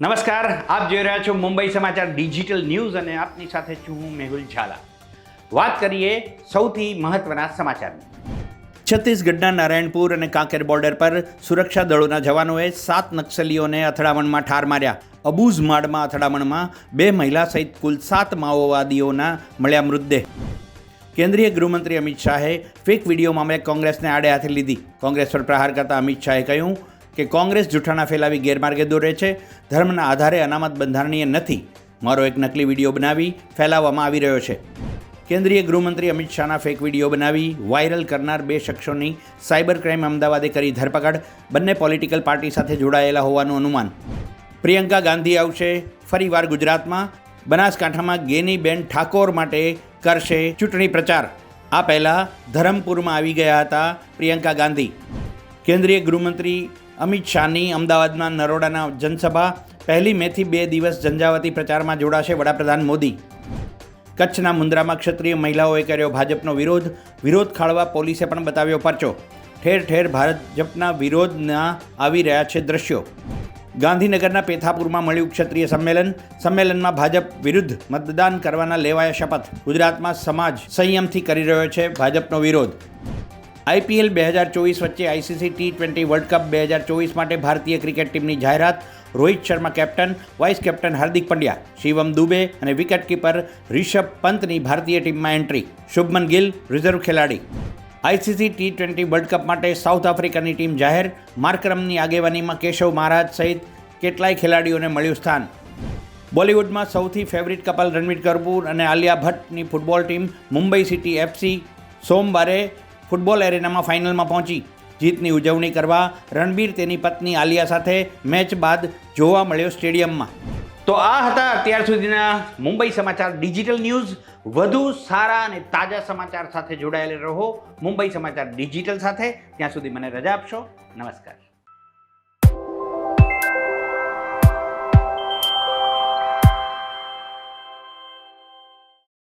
નમસ્કાર, આપ જોઈ રહ્યા છો મુંબઈ સમાચાર ડિજિટલ ન્યૂઝ અને આપની સાથે છું હું મેહુલ ઝાલા. વાત કરીએ સૌથી મહત્વના સમાચારની. છત્તીસગઢના નારાયણપુર અને કાંકેર બોર્ડર પર સુરક્ષા દળોના જવાનોએ 7 નક્સલીઓને અથડામણમાં ઠાર માર્યા. અબુઝમાડમાં અથડામણમાં 2 મહિલા સહિત કુલ 7 માઓવાદીઓના મળ્યા મૃતદેહ. કેન્દ્રીય ગૃહમંત્રી અમિત શાહે ફેક વિડીયો મામલે કોંગ્રેસને આડે હાથે લીધી. કોંગ્રેસ પર પ્રહાર કરતા અમિત શાહે કહ્યું કે કોંગ્રેસ જૂઠાણા ફેલાવી ગેરમાર્ગે દોરે છે. ધર્મના આધારે અનામત બંધારણીય નથી. મારો એક નકલી વિડીયો બનાવી ફેલાવવામાં આવી રહ્યો છે. કેન્દ્રીય ગૃહમંત્રી અમિત શાહના ફેક વિડીયો બનાવી વાયરલ કરનાર 2 શખ્સોની સાયબર ક્રાઇમ અમદાવાદે કરી ધરપકડ. બંને પોલિટિકલ પાર્ટી સાથે જોડાયેલા હોવાનું અનુમાન. પ્રિયંકા ગાંધી આવશે ફરીવાર ગુજરાતમાં. બનાસકાંઠામાં ગેનીબેન ઠાકોર માટે કરશે ચૂંટણી પ્રચાર. આ પહેલાં ધરમપુરમાં આવી ગયા હતા પ્રિયંકા ગાંધી. કેન્દ્રીય ગૃહમંત્રી અમિત શાહની અમદાવાદમાં નરોડાના જનસભા. 1 મેથી 2 દિવસ ઝંઝાવતી પ્રચારમાં જોડાશે વડાપ્રધાન મોદી. કચ્છના મુન્દ્રામાં ક્ષત્રિય મહિલાઓએ કર્યો ભાજપનો વિરોધ. વિરોધ ખાળવા પોલીસે પણ બતાવ્યો પરચો. ઠેર ઠેર ભાજપના વિરોધના આવી રહ્યા છે દ્રશ્યો. ગાંધીનગરના પેથાપુરમાં મળ્યું ક્ષત્રિય સંમેલન. સંમેલનમાં ભાજપ વિરુદ્ધ મતદાન કરવાના લેવાયા શપથ. ગુજરાતમાં સમાજ સંયમથી કરી રહ્યો છે ભાજપનો વિરોધ. IPL 2024 વચ્ચે ICC T20 વર્લ્ડ કપ 2024 માટે ભારતીય ક્રિકેટ ટીમની જાહેરાત. Rohit Sharma captain, vice captain Hardik Pandya, Shivam Dube અને વિકેટકીપર રિષભ પંતની ભારતીય ટીમમાં એન્ટ્રી. શુભમન ગિલ રિઝર્વ ખેલાડી. ICC T20 વર્લ્ડ કપ માટે સાઉથ આફ્રિકાની ટીમ જાહેર. માર્કરમની આગેવાનીમાં કેશવ મહારાજ સહિત કેટલાય ખેલાડીઓને મળ્યું સ્થાન. બોલિવૂડમાં સૌથી ફેવરિટ કપલ રણબીર કપૂર અને આલિયા ભટ્ટની football team Mumbai city FC સોમવારે ફૂટબોલ એરેનામાં ફાઇનલમાં પહોંચી. જીતની ઉજવણી કરવા રણબીર તેની પત્ની આલિયા સાથે મેચ બાદ જોવા મળ્યો સ્ટેડિયમમાં. તો આ હતા અત્યાર સુધીના મુંબઈ સમાચાર ડિજિટલ ન્યૂઝ. વધુ સારા અને તાજા સમાચાર સાથે જોડાયેલા રહો મુંબઈ સમાચાર ડિજિટલ સાથે. ત્યાં સુધી મને રજા આપશો. નમસ્કાર.